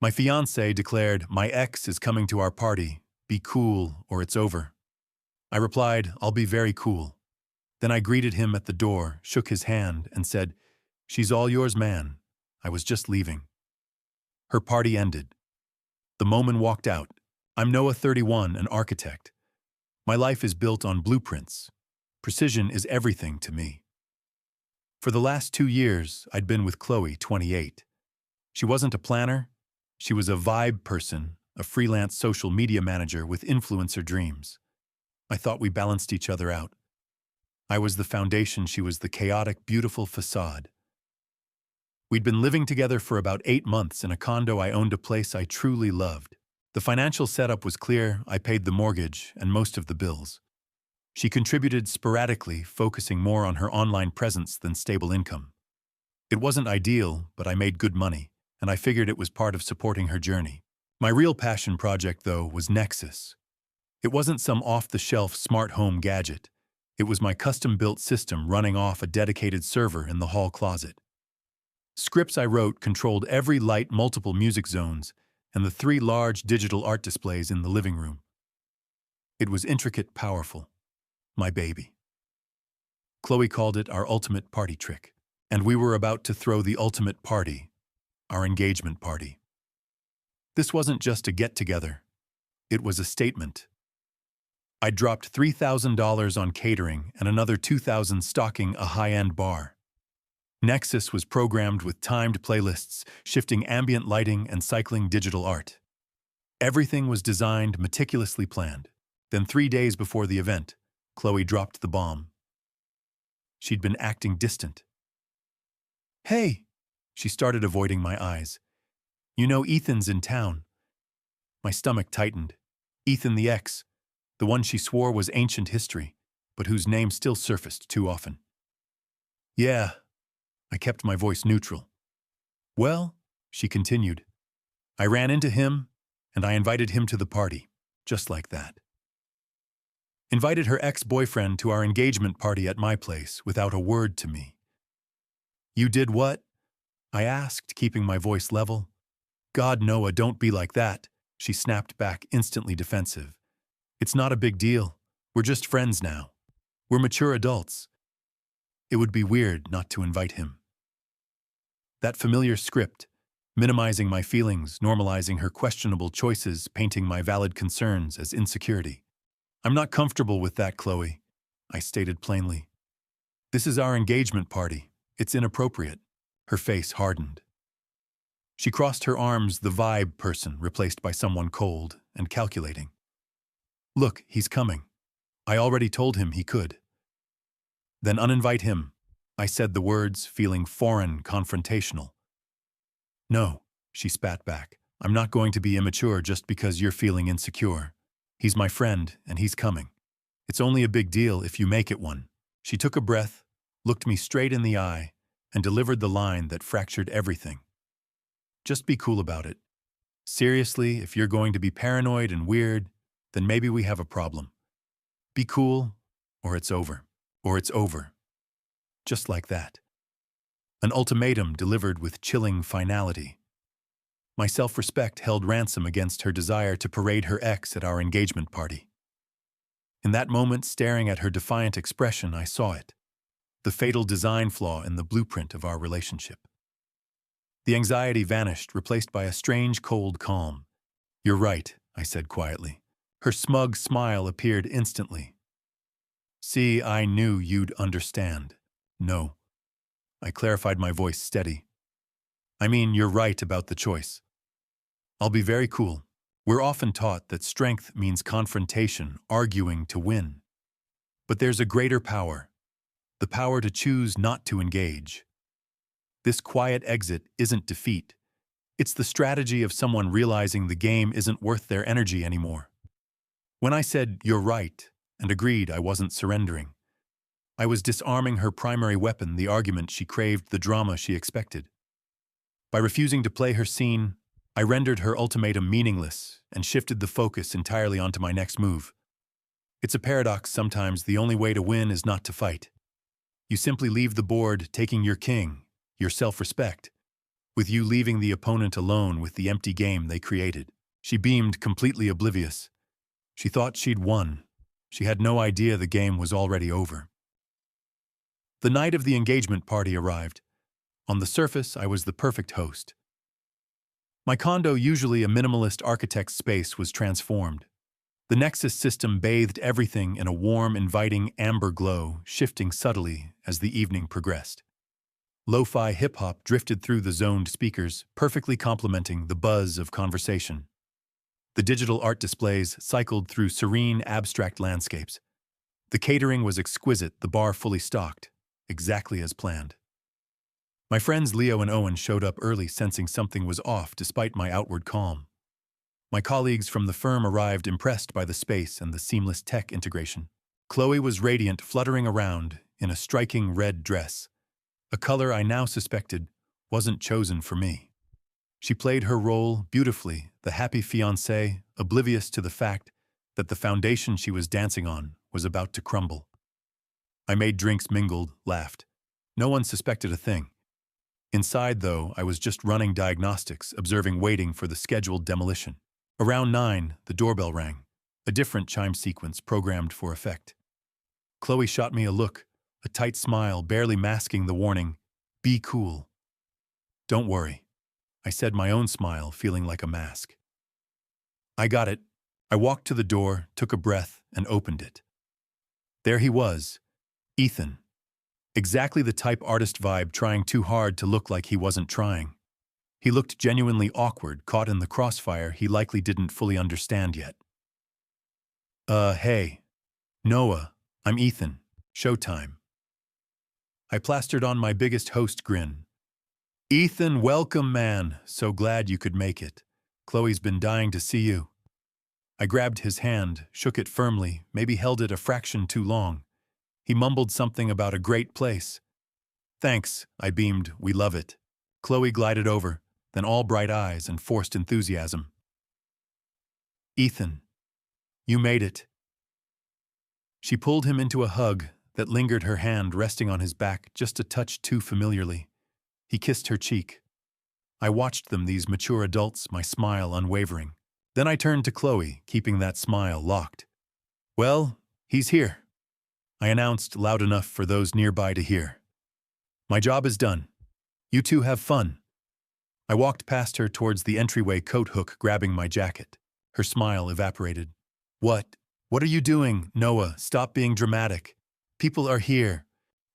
My fiancée declared, "My ex is coming to our party. Be cool or it's over." I replied, "I'll be very cool." Then I greeted him at the door, shook his hand, and said, "She's all yours, man." I was just leaving. Her party ended. The moment walked out. I'm Noah 31, an architect. My life is built on blueprints. Precision is everything to me. For the last 2 years, I'd been with Chloe, 28. She wasn't a planner. She was a vibe person, a freelance social media manager with influencer dreams. I thought we balanced each other out. I was the foundation, she was the chaotic, beautiful facade. We'd been living together for about 8 months in a condo I owned, a place I truly loved. The financial setup was clear. I paid the mortgage and most of the bills. She contributed sporadically, focusing more on her online presence than stable income. It wasn't ideal, but I made good money, and I figured it was part of supporting her journey. My real passion project, though, was Nexus. It wasn't some off-the-shelf smart home gadget. It was my custom-built system running off a dedicated server in the hall closet. Scripts I wrote controlled every light, multiple music zones, and the 3 large digital art displays in the living room. It was intricate, powerful. My baby. Chloe called it our ultimate party trick, and we were about to throw the ultimate party, our engagement party. This wasn't just a get-together. It was a statement. I dropped $3,000 on catering and another $2,000 stocking a high-end bar. Nexus was programmed with timed playlists, shifting ambient lighting and cycling digital art. Everything was designed, meticulously planned. Then 3 days before the event, Chloe dropped the bomb. She'd been acting distant. "Hey," she started, avoiding my eyes. "You know Ethan's in town." My stomach tightened. Ethan, the ex, the one she swore was ancient history, but whose name still surfaced too often. "Yeah." I kept my voice neutral. "Well," she continued, "I ran into him, and I invited him to the party, just like that." Invited her ex-boyfriend to our engagement party at my place without a word to me. "You did what?" I asked, keeping my voice level. "God, Noah, don't be like that," she snapped back, instantly defensive. "It's not a big deal. We're just friends now. We're mature adults. It would be weird not to invite him." That familiar script, minimizing my feelings, normalizing her questionable choices, painting my valid concerns as insecurity. "I'm not comfortable with that, Chloe," I stated plainly. "This is our engagement party. It's inappropriate." Her face hardened. She crossed her arms, the vibe person replaced by someone cold and calculating. "Look, he's coming. I already told him he could." "Then uninvite him." I said the words, feeling foreign, confrontational. "No," she spat back. "I'm not going to be immature just because you're feeling insecure. He's my friend, and he's coming. It's only a big deal if you make it one." She took a breath, looked me straight in the eye, and delivered the line that fractured everything. "Just be cool about it. Seriously, if you're going to be paranoid and weird, then maybe we have a problem. Be cool, or it's over. Or it's over." Just like that. An ultimatum delivered with chilling finality. My self-respect held ransom against her desire to parade her ex at our engagement party. In that moment, staring at her defiant expression, I saw it. The fatal design flaw in the blueprint of our relationship. The anxiety vanished, replaced by a strange, cold calm. "You're right," I said quietly. Her smug smile appeared instantly. "See, I knew you'd understand." "No." I clarified, my voice steady. "I mean, you're right about the choice. I'll be very cool. We're often taught that strength means confrontation, arguing to win. But there's a greater power, the power to choose not to engage. This quiet exit isn't defeat. It's the strategy of someone realizing the game isn't worth their energy anymore." When I said, "You're right," and agreed I wasn't surrendering, I was disarming her primary weapon, the argument she craved, the drama she expected. By refusing to play her scene, I rendered her ultimatum meaningless and shifted the focus entirely onto my next move. It's a paradox. Sometimes the only way to win is not to fight. You simply leave the board, taking your king, your self-respect, with you leaving the opponent alone with the empty game they created. She beamed, completely oblivious. She thought she'd won. She had no idea the game was already over. The night of the engagement party arrived. On the surface, I was the perfect host. My condo, usually a minimalist architect's space, was transformed. The Nexus system bathed everything in a warm, inviting amber glow, shifting subtly as the evening progressed. Lo-fi hip-hop drifted through the zoned speakers, perfectly complementing the buzz of conversation. The digital art displays cycled through serene, abstract landscapes. The catering was exquisite, the bar fully stocked, exactly as planned. My friends Leo and Owen showed up early, sensing something was off despite my outward calm. My colleagues from the firm arrived, impressed by the space and the seamless tech integration. Chloe was radiant, fluttering around in a striking red dress, a color I now suspected wasn't chosen for me. She played her role beautifully, the happy fiancée, oblivious to the fact that the foundation she was dancing on was about to crumble. I made drinks, mingled, laughed. No one suspected a thing. Inside, though, I was just running diagnostics, observing, waiting for the scheduled demolition. Around 9, the doorbell rang, a different chime sequence programmed for effect. Chloe shot me a look, a tight smile barely masking the warning, "Be cool." "Don't worry," I said, my own smile feeling like a mask. "I got it." I walked to the door, took a breath, and opened it. There he was, Ethan. Exactly the type artist vibe, trying too hard to look like he wasn't trying. He looked genuinely awkward, caught in the crossfire he likely didn't fully understand yet. Hey. Noah, I'm Ethan. Showtime." I plastered on my biggest host grin. "Ethan, welcome, man. So glad you could make it. Chloe's been dying to see you." I grabbed his hand, shook it firmly, maybe held it a fraction too long. He mumbled something about a great place. "Thanks," I beamed. "We love it." Chloe glided over, then all bright eyes and forced enthusiasm. "Ethan, you made it." She pulled him into a hug that lingered, her hand resting on his back just a touch too familiarly. He kissed her cheek. I watched them, these mature adults, my smile unwavering. Then I turned to Chloe, keeping that smile locked. "Well, he's here," I announced loud enough for those nearby to hear. "My job is done. You two have fun." I walked past her towards the entryway coat hook, grabbing my jacket. Her smile evaporated. What are you doing, Noah? Stop being dramatic. People are here."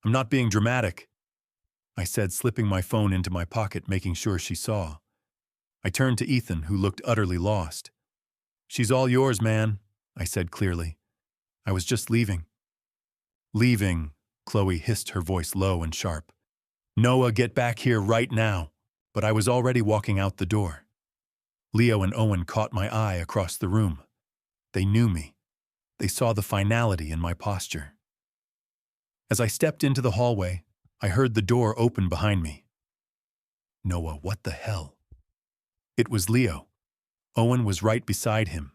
"I'm not being dramatic," I said, slipping my phone into my pocket, making sure she saw. I turned to Ethan, who looked utterly lost. "She's all yours, man," I said clearly. "I was just leaving." "Leaving," Chloe hissed, her voice low and sharp. "Noah, get back here right now." But I was already walking out the door. Leo and Owen caught my eye across the room. They knew me. They saw the finality in my posture. As I stepped into the hallway, I heard the door open behind me. Noah, what the hell? It was Leo. Owen was right beside him.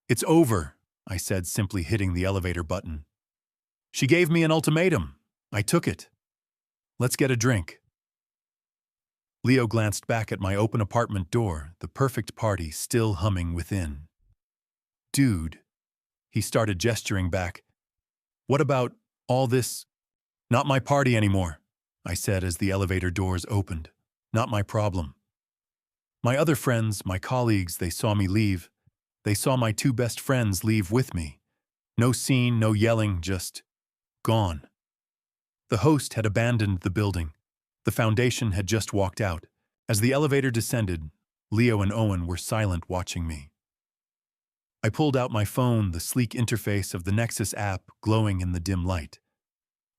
"It's over," I said, simply hitting the elevator button. "She gave me an ultimatum. I took it. Let's get a drink." Leo glanced back at my open apartment door, the perfect party still humming within. "Dude," he started, gesturing back. "What about all this?" "Not my party anymore," I said as the elevator doors opened. "Not my problem." My other friends, my colleagues, they saw me leave. They saw my two best friends leave with me. No scene, no yelling, just gone. The host had abandoned the building. The foundation had just walked out. As the elevator descended, Leo and Owen were silent, watching me. I pulled out my phone, the sleek interface of the Nexus app glowing in the dim light.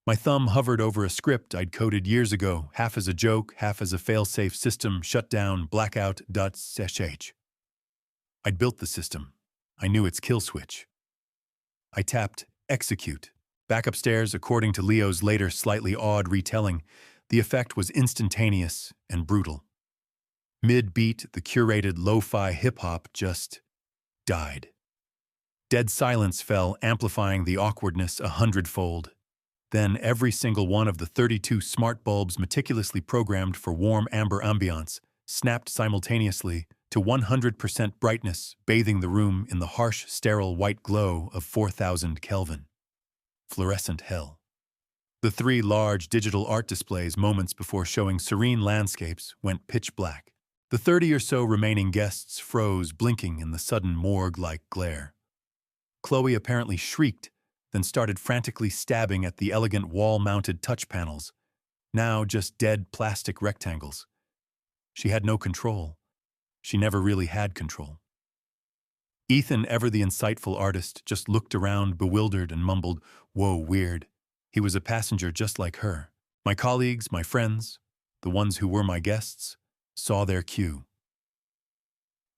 My thumb hovered over a script I'd coded years ago, half as a joke, half as a fail-safe system, shutdown, blackout.sh. I'd built the system. I knew its kill switch. I tapped execute. Back upstairs, according to Leo's later slightly odd retelling, the effect was instantaneous and brutal. Mid-beat, the curated lo-fi hip-hop just died. Dead silence fell, amplifying the awkwardness 100-fold. Then every single one of the 32 smart bulbs meticulously programmed for warm amber ambiance snapped simultaneously to 100% brightness, bathing the room in the harsh, sterile white glow of 4,000 Kelvin. Fluorescent hell. The three large digital art displays moments before showing serene landscapes went pitch black. The 30 or so remaining guests froze, blinking in the sudden morgue-like glare. Chloe apparently shrieked, then started frantically stabbing at the elegant wall-mounted touch panels, now just dead plastic rectangles. She had no control. She never really had control. Ethan, ever the insightful artist, just looked around, bewildered, and mumbled, "Whoa, weird." He was a passenger just like her. My colleagues, my friends, the ones who were my guests, saw their cue.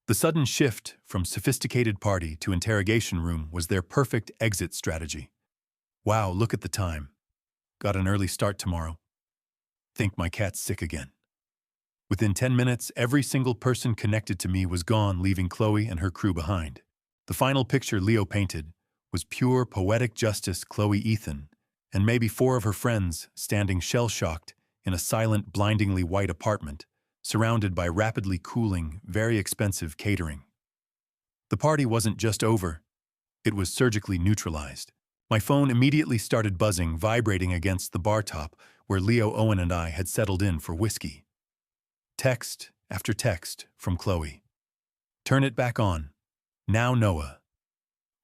The sudden shift from sophisticated party to interrogation room was their perfect exit strategy. Wow, look at the time. Got an early start tomorrow. Think my cat's sick again. Within 10 minutes, every single person connected to me was gone, leaving Chloe and her crew behind. The final picture Leo painted was pure poetic justice. Chloe, Ethan, and maybe 4 of her friends standing shell-shocked in a silent, blindingly white apartment, surrounded by rapidly cooling, very expensive catering. The party wasn't just over. It was surgically neutralized. My phone immediately started buzzing, vibrating against the bar top where Leo, Owen, and I had settled in for whiskey. Text after text from Chloe. "Turn it back on. Now, Noah.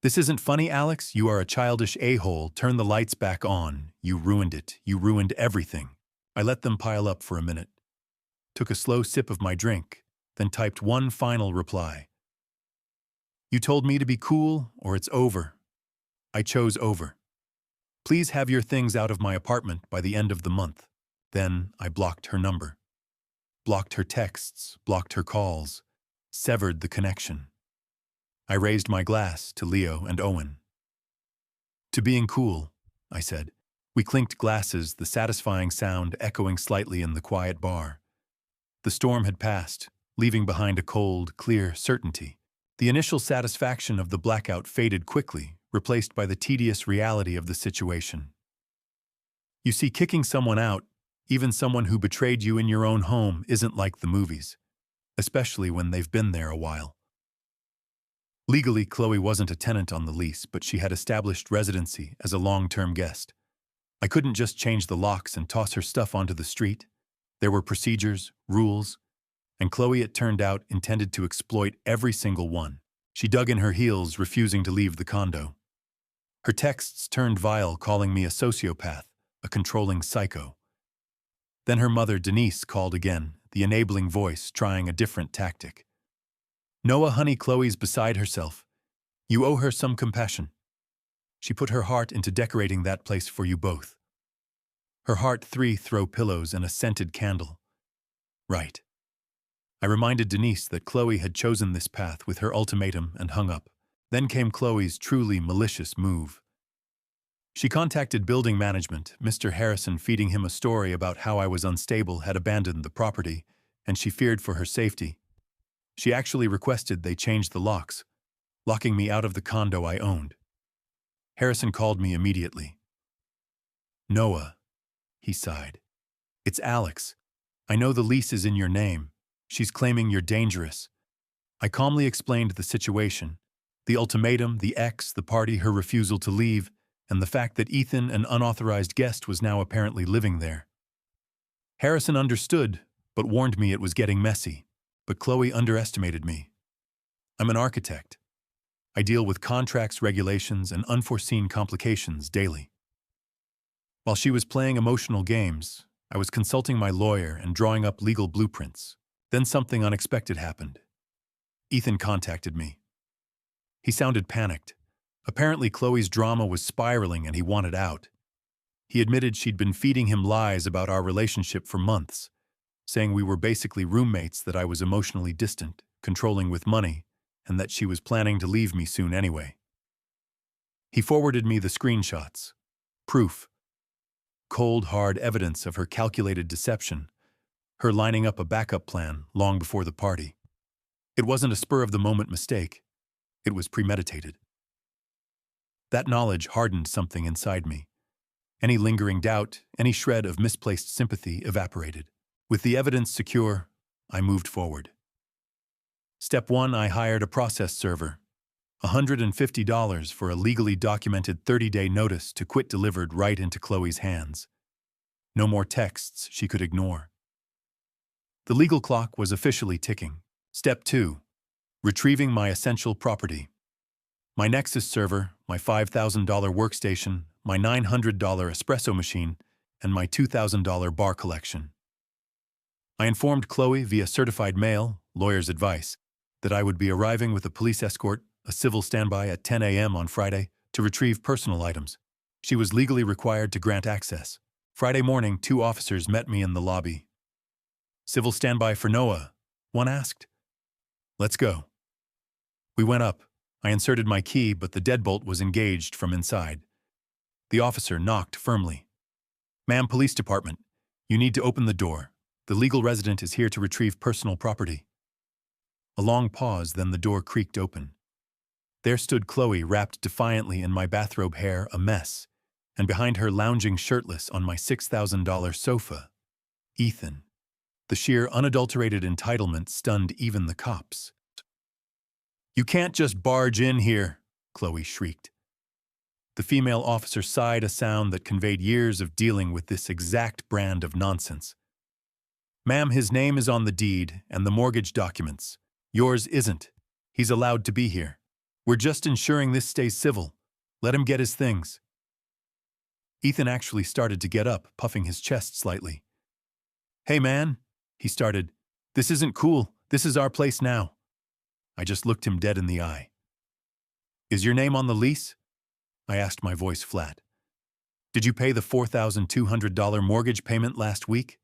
This isn't funny, Alex. You are a childish a-hole. Turn the lights back on. You ruined it. You ruined everything." I let them pile up for a minute. Took a slow sip of my drink, then typed one final reply. "You told me to be cool, or it's over. I chose over. Please have your things out of my apartment by the end of the month." Then I blocked her number. Blocked her texts, blocked her calls, severed the connection. I raised my glass to Leo and Owen. "To being cool," I said. We clinked glasses, the satisfying sound echoing slightly in the quiet bar. The storm had passed, leaving behind a cold, clear certainty. The initial satisfaction of the blackout faded quickly, replaced by the tedious reality of the situation. You see, kicking someone out, even someone who betrayed you in your own home, isn't like the movies, especially when they've been there a while. Legally, Chloe wasn't a tenant on the lease, but she had established residency as a long-term guest. I couldn't just change the locks and toss her stuff onto the street. There were procedures, rules, and Chloe, it turned out, intended to exploit every single one. She dug in her heels, refusing to leave the condo. Her texts turned vile, calling me a sociopath, a controlling psycho. Then her mother, Denise, called again, the enabling voice trying a different tactic. "Noah, honey, Chloe's beside herself. You owe her some compassion. She put her heart into decorating that place for you both. Her heart 3 throw pillows and a scented candle." Right. I reminded Denise that Chloe had chosen this path with her ultimatum and hung up. Then came Chloe's truly malicious move. She contacted building management. Mr. Harrison, feeding him a story about how I was unstable, had abandoned the property, and she feared for her safety. She actually requested they change the locks, locking me out of the condo I owned. Harrison called me immediately. "Noah," he sighed. "It's Alex. I know the lease is in your name. She's claiming you're dangerous." I calmly explained the situation, the ultimatum, the ex, the party, her refusal to leave, and the fact that Ethan, an unauthorized guest, was now apparently living there. Harrison understood, but warned me it was getting messy. But Chloe underestimated me. I'm an architect. I deal with contracts, regulations, and unforeseen complications daily. While she was playing emotional games, I was consulting my lawyer and drawing up legal blueprints. Then something unexpected happened. Ethan contacted me. He sounded panicked. Apparently, Chloe's drama was spiraling and he wanted out. He admitted she'd been feeding him lies about our relationship for months, saying we were basically roommates, that I was emotionally distant, controlling with money, and that she was planning to leave me soon anyway. He forwarded me the screenshots. Proof. Cold, hard evidence of her calculated deception, her lining up a backup plan long before the party. It wasn't a spur-of-the-moment mistake. It was premeditated. That knowledge hardened something inside me. Any lingering doubt, any shred of misplaced sympathy evaporated. With the evidence secure, I moved forward. Step 1, I hired a process server. $150 for a legally documented 30-day notice to quit delivered right into Chloe's hands. No more texts she could ignore. The legal clock was officially ticking. Step 2, retrieving my essential property. My Nexus server, my $5,000 workstation, my $900 espresso machine, and my $2,000 bar collection. I informed Chloe via certified mail, lawyer's advice, that I would be arriving with a police escort, a civil standby at 10 a.m. on Friday to retrieve personal items. She was legally required to grant access. Friday morning, 2 officers met me in the lobby. "Civil standby for Noah?" one asked. "Let's go." We went up. I inserted my key, but the deadbolt was engaged from inside. The officer knocked firmly. "Ma'am, police department. You need to open the door. The legal resident is here to retrieve personal property." A long pause, then the door creaked open. There stood Chloe, wrapped defiantly in my bathrobe hair, a mess, and behind her, lounging shirtless on my $6,000 sofa, Ethan. The sheer, unadulterated entitlement stunned even the cops. "You can't just barge in here," Chloe shrieked. The female officer sighed, a sound that conveyed years of dealing with this exact brand of nonsense. "Ma'am, his name is on the deed and the mortgage documents. Yours isn't. He's allowed to be here. We're just ensuring this stays civil. Let him get his things." Ethan actually started to get up, puffing his chest slightly. "Hey, man," he started. "This isn't cool. This is our place now." I just looked him dead in the eye. "Is your name on the lease?" I asked, my voice flat. "Did you pay the $4,200 mortgage payment last week?"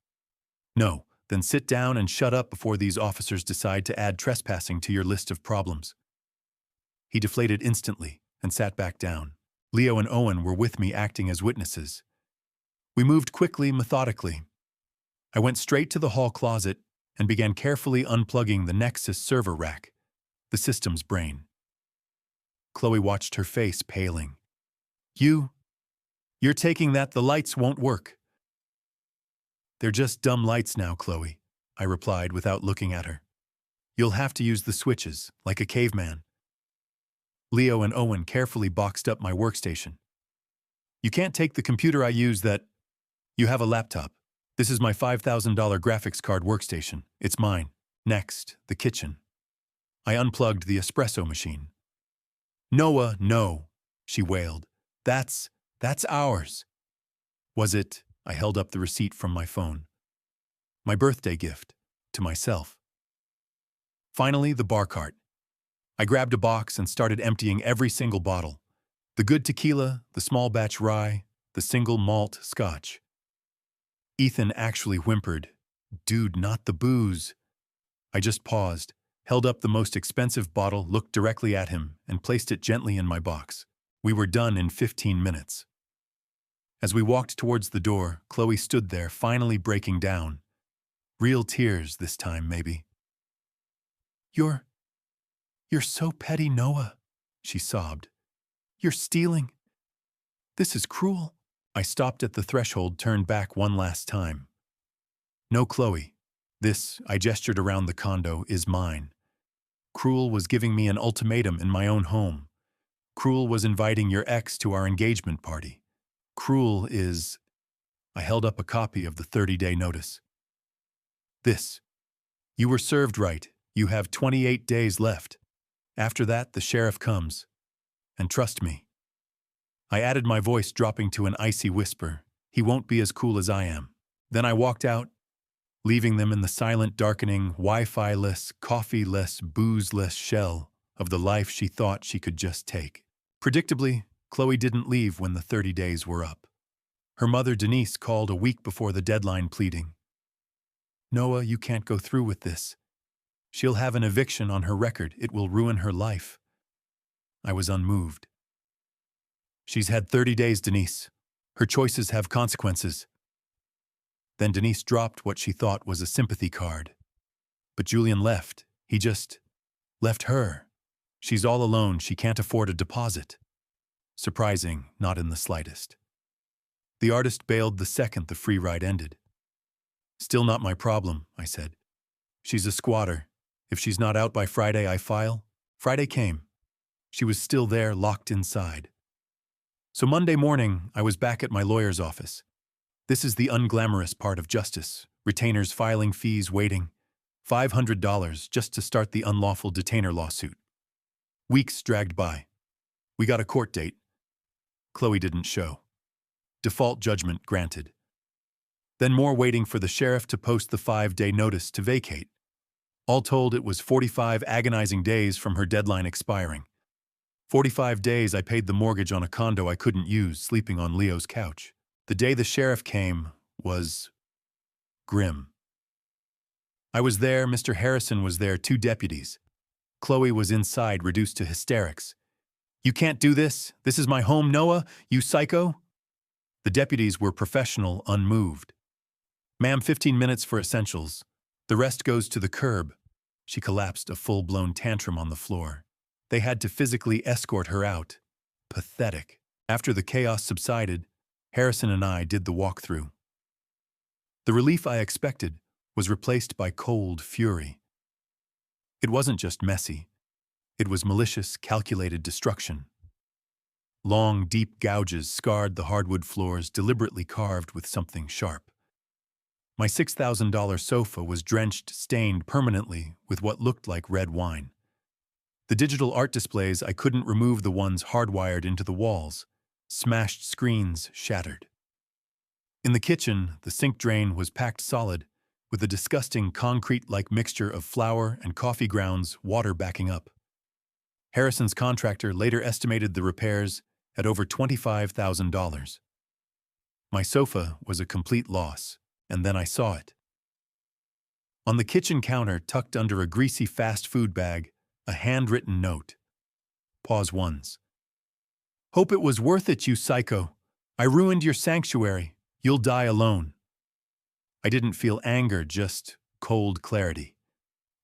"No. Then sit down and shut up before these officers decide to add trespassing to your list of problems." He deflated instantly and sat back down. Leo and Owen were with me, acting as witnesses. We moved quickly, methodically. I went straight to the hall closet and began carefully unplugging the Nexus server rack, the system's brain. Chloe watched, her face paling. You're taking that, the lights won't work." "They're just dumb lights now, Chloe," I replied without looking at her. "You'll have to use the switches, like a caveman." Leo and Owen carefully boxed up my workstation. "You can't take the computer I use that—" "You have a laptop. This is my $5,000 graphics card workstation. It's mine. Next, the kitchen." I unplugged the espresso machine. "Noah, no," she wailed. That's ours." "Was it?" I held up the receipt from my phone. "My birthday gift, to myself." Finally, the bar cart. I grabbed a box and started emptying every single bottle. The good tequila, the small batch rye, the single malt scotch. Ethan actually whimpered, "Dude, not the booze." I just paused, held up the most expensive bottle, looked directly at him, and placed it gently in my box. We were done in 15 minutes. As we walked towards the door, Chloe stood there, finally breaking down. Real tears this time, maybe. You're so petty, Noah," she sobbed. "You're stealing. This is cruel." I stopped at the threshold, turned back one last time. "No, Chloe. This," I gestured around the condo, "is mine. Cruel was giving me an ultimatum in my own home. Cruel was inviting your ex to our engagement party. Cruel is—" I held up a copy of the 30-day notice. "This. You were served right. You have 28 days left. After that, the sheriff comes. And trust me." I added, my voice dropping to an icy whisper, "He won't be as cool as I am." Then I walked out, leaving them in the silent, darkening, Wi-Fi-less, coffee-less, booze-less shell of the life she thought she could just take. Predictably, Chloe didn't leave when the 30 days were up. Her mother, Denise, called a week before the deadline, pleading, "Noah, you can't go through with this. She'll have an eviction on her record. It will ruin her life." I was unmoved. "She's had 30 days, Denise. Her choices have consequences." Then Denise dropped what she thought was a sympathy card. "But Julian left. He just left her. She's all alone. She can't afford a deposit." Surprising, not in the slightest. The artist bailed the second the free ride ended. Still not my problem, I said. She's a squatter. If she's not out by Friday, I file. Friday came. She was still there, locked inside. So Monday morning, I was back at my lawyer's office. This is the unglamorous part of justice. Retainers filing fees waiting. $500 just to start the unlawful detainer lawsuit. Weeks dragged by. We got a court date. Chloe didn't show. Default judgment granted. Then more waiting for the sheriff to post the 5-day notice to vacate. All told, it was 45 agonizing days from her deadline expiring. 45 days I paid the mortgage on a condo I couldn't use, sleeping on Leo's couch. The day the sheriff came was grim. I was there, Mr. Harrison was there, 2 deputies. Chloe was inside, reduced to hysterics. You can't do this. This is my home, Noah, you psycho. The deputies were professional, unmoved. Ma'am, 15 minutes for essentials. The rest goes to the curb. She collapsed, a full-blown tantrum on the floor. They had to physically escort her out. Pathetic. After the chaos subsided, Harrison and I did the walkthrough. The relief I expected was replaced by cold fury. It wasn't just messy. It was malicious, calculated destruction. Long, deep gouges scarred the hardwood floors, deliberately carved with something sharp. My $6,000 sofa was drenched, stained permanently with what looked like red wine. The digital art displays, I couldn't remove the ones hardwired into the walls. Smashed screens shattered. In the kitchen, the sink drain was packed solid, with a disgusting concrete-like mixture of flour and coffee grounds, water backing up. Harrison's contractor later estimated the repairs at over $25,000. My sofa was a complete loss, and then I saw it. On the kitchen counter, tucked under a greasy fast food bag, a handwritten note. Pause once. Hope it was worth it, you psycho. I ruined your sanctuary. You'll die alone. I didn't feel anger, just cold clarity.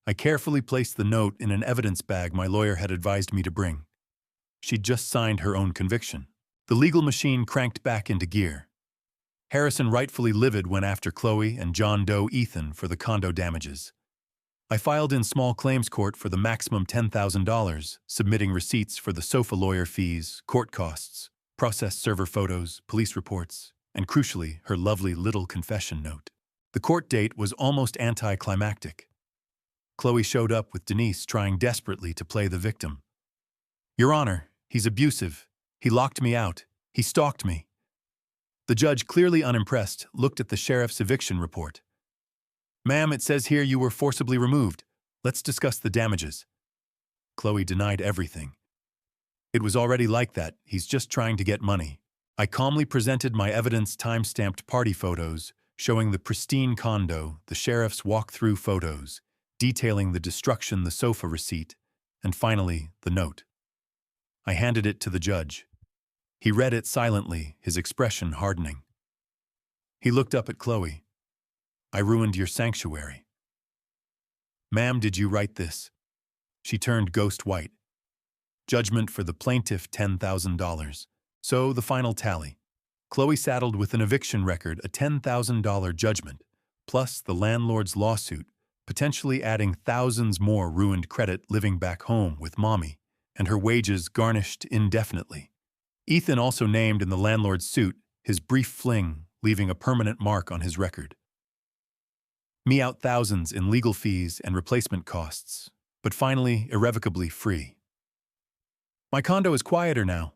I carefully placed the note in an evidence bag my lawyer had advised me to bring. She'd just signed her own conviction. The legal machine cranked back into gear. Harrison, rightfully livid, went after Chloe and John Doe Ethan for the condo damages. I filed in small claims court for the maximum $10,000, submitting receipts for the sofa lawyer fees, court costs, process server photos, police reports, and crucially, her lovely little confession note. The court date was almost anticlimactic. Chloe showed up with Denise, trying desperately to play the victim. Your Honor, he's abusive. He locked me out. He stalked me. The judge, clearly unimpressed, looked at the sheriff's eviction report. Ma'am, it says here you were forcibly removed. Let's discuss the damages. Chloe denied everything. It was already like that. He's just trying to get money. I calmly presented my evidence, time-stamped party photos, showing the pristine condo, the sheriff's walk-through photos, detailing the destruction, the sofa receipt, and finally, the note. I handed it to the judge. He read it silently, his expression hardening. He looked up at Chloe. I ruined your sanctuary. Ma'am, did you write this? She turned ghost white. Judgment for the plaintiff, $10,000. So the final tally. Chloe saddled with an eviction record, a $10,000 judgment, plus the landlord's lawsuit, potentially adding thousands more ruined credit living back home with mommy, and her wages garnished indefinitely. Ethan also named in the landlord's suit, his brief fling leaving a permanent mark on his record. Me out thousands in legal fees and replacement costs, but finally irrevocably free. My condo is quieter now.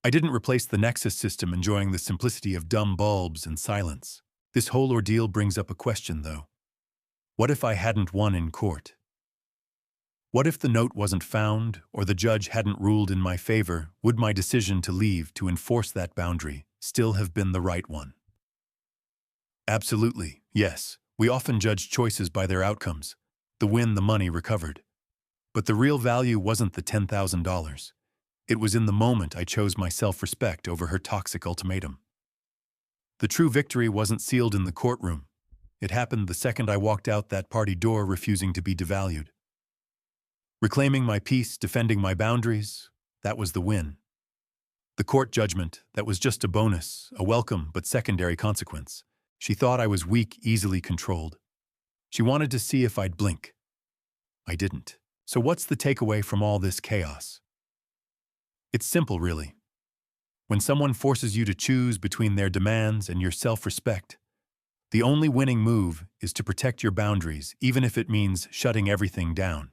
I didn't replace the Nexus system, enjoying the simplicity of dumb bulbs and silence. This whole ordeal brings up a question, though. What if I hadn't won in court? What if the note wasn't found, or the judge hadn't ruled in my favor? Would my decision to leave to enforce that boundary still have been the right one? Absolutely, yes. We often judge choices by their outcomes. The win, the money recovered. But the real value wasn't the $10,000. It was in the moment I chose my self-respect over her toxic ultimatum. The true victory wasn't sealed in the courtroom. It happened the second I walked out that party door, refusing to be devalued. Reclaiming my peace, defending my boundaries, that was the win. The court judgment, that was just a bonus, a welcome but secondary consequence. She thought I was weak, easily controlled. She wanted to see if I'd blink. I didn't. So what's the takeaway from all this chaos? It's simple, really. When someone forces you to choose between their demands and your self-respect, the only winning move is to protect your boundaries, even if it means shutting everything down.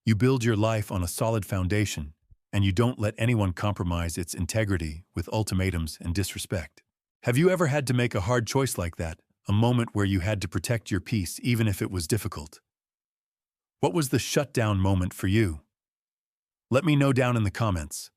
You build your life on a solid foundation, and you don't let anyone compromise its integrity with ultimatums and disrespect. Have you ever had to make a hard choice like that, a moment where you had to protect your peace even if it was difficult? What was the shutdown moment for you? Let me know down in the comments.